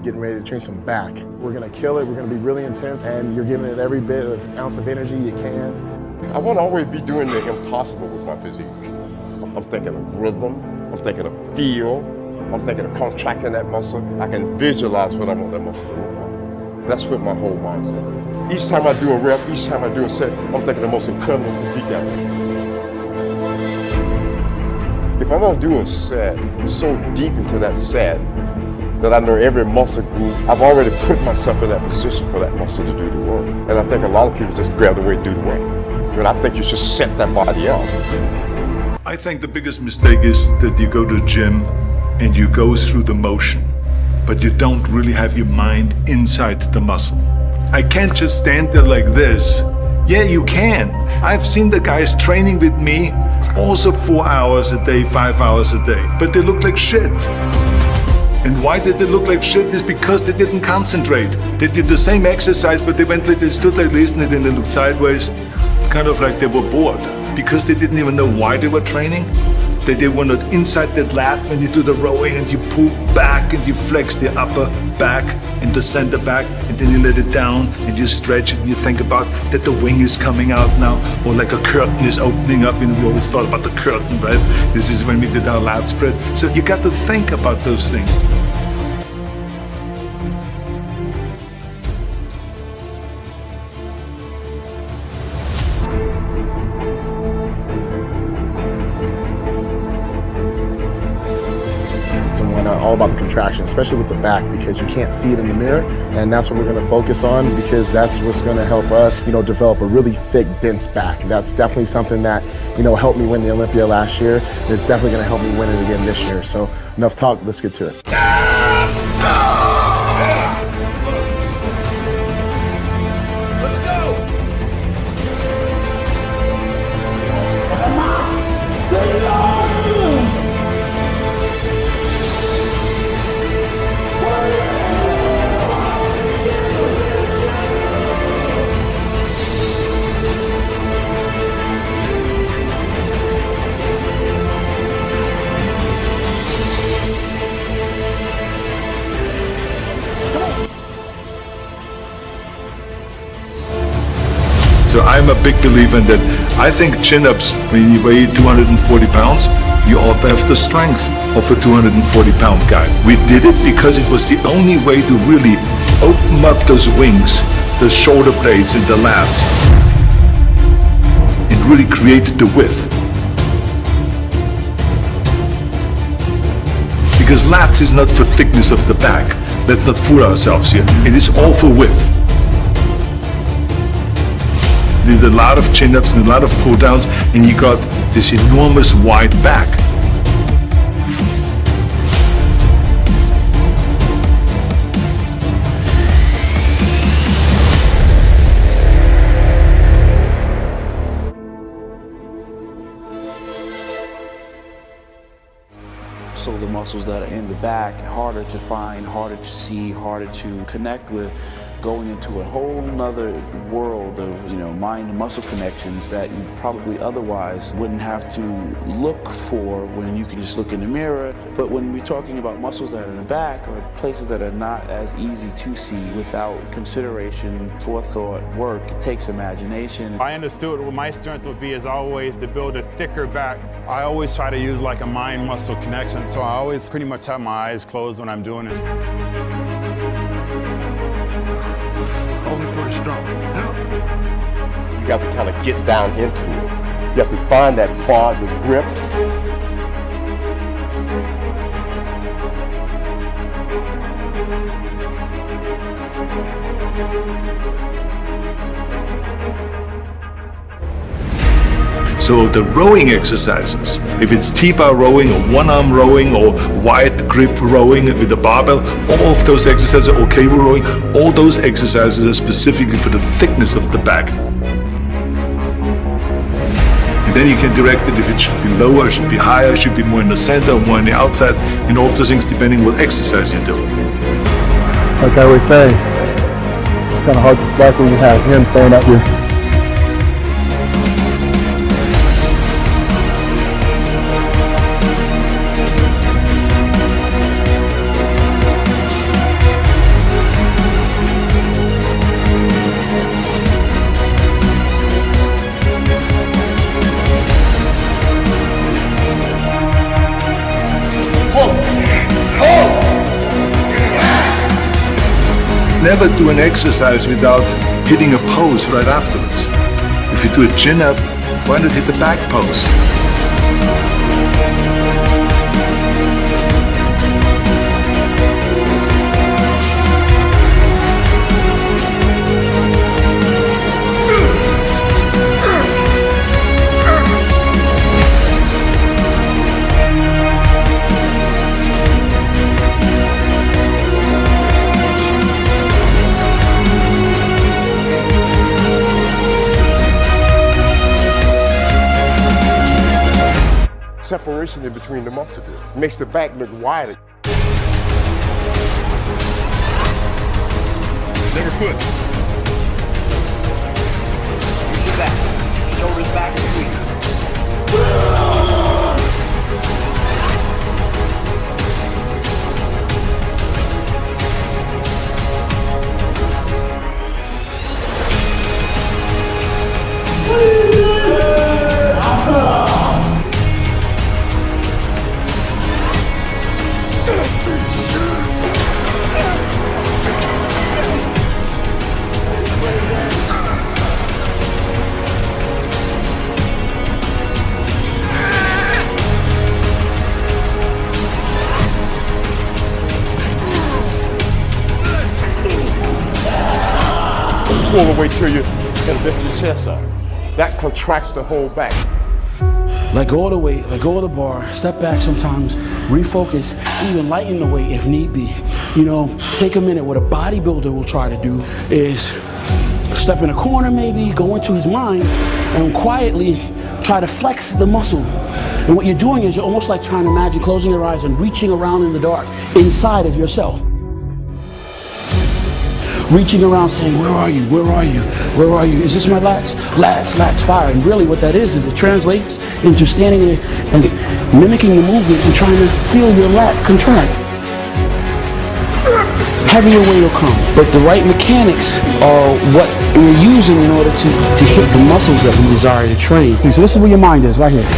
getting ready to train some back. We're gonna kill it, we're gonna be really intense, and you're giving it every bit of ounce of energy you can. I want to always be doing the impossible with my physique. I'm thinking of rhythm, I'm thinking of feel, I'm thinking of contracting that muscle. I can visualize what I want that muscle to look like. That's what my whole mindset is. Each time I do a rep, each time I do a set, I'm thinking the most incredible physique ever. If I'm gonna do a set, I'm so deep into that set that I know every muscle group. I've already put myself in that position for that muscle to do the work. And I think a lot of people just grab the weight and do the work. But I think you should set that body up. I think the biggest mistake is that you go to the gym and you go through the motion, but you don't really have your mind inside the muscle. I can't just stand there like this. Yeah, you can. I've seen the guys training with me also 4 hours a day, 5 hours a day, but they look like shit. And why did they look like shit? Is because they didn't concentrate. They did the same exercise, but they stood like this and then they looked sideways, kind of like they were bored, because they didn't even know why they were training. They were not inside that lat when you do the rowing and you pull back and you flex the upper back and the center back, and then you let it down and you stretch and you think about that the wing is coming out now, or like a curtain is opening up. You know, we always thought about the curtain, right? This is when we did our lat spread. So you got to think about those things. All about the contraction, especially with the back, because you can't see it in the mirror, and that's what we're going to focus on, because that's what's going to help us, develop a really thick, dense back. That's definitely something that, helped me win the Olympia last year. It's definitely going to help me win it again this year. So enough talk, let's get to it. Let's go! So I'm a big believer in that. I think chin-ups, when you weigh 240 pounds, you ought to have the strength of a 240-pound guy. We did it because it was the only way to really open up those wings, the shoulder blades and the lats, and really create the width. Because lats is not for thickness of the back. Let's not fool ourselves here. It is all for width. Did a lot of chin-ups and a lot of pull-downs, and you got this enormous wide back. So the muscles that are in the back, harder to find, harder to see, harder to connect with, going into a whole nother world of, mind-muscle connections that you probably otherwise wouldn't have to look for when you can just look in the mirror. But when we're talking about muscles that are in the back, or places that are not as easy to see without consideration, forethought, work, it takes imagination. I understood what my strength would be is always to build a thicker back. I always try to use like a mind-muscle connection, so I always pretty much have my eyes closed when I'm doing this. Only for the strong. You have to kind of get down into it. You have to find that bar, the grip. So the rowing exercises, if it's T-bar rowing or one-arm rowing or wide grip rowing with a barbell, all of those exercises, or cable rowing, all those exercises are specifically for the thickness of the back. And then you can direct it if it should be lower, should be higher, should be more in the center, or more on the outside, and all of those things depending what exercise you're doing. Like I always say, it's kind of hard to slack when you have him throwing at you. never do an exercise without hitting a pose right afterwards. If you do a chin up, why not hit the back pose? Separation in between the muscle here. Makes the back look wider. Never foot. Use your back. Shoulders back and squeeze. Pull all the way to you and lift your chest up. That contracts the whole back. Let go of the weight, let go of the bar, step back sometimes, refocus, even lighten the weight if need be. You know, take a minute. What a bodybuilder will try to do is step in a corner maybe, go into his mind, and quietly try to flex the muscle. And what you're doing is you're almost like trying to imagine closing your eyes and reaching around in the dark inside of yourself. Reaching around saying, where are you, where are you, where are you? Is this my lats? Lats, fire. And really what that is it translates into standing there and mimicking the movement and trying to feel your lat contract. Heavier weight will come, but the right mechanics are what we're using in order to hit the muscles that we desire to train. So this is where your mind is, right here.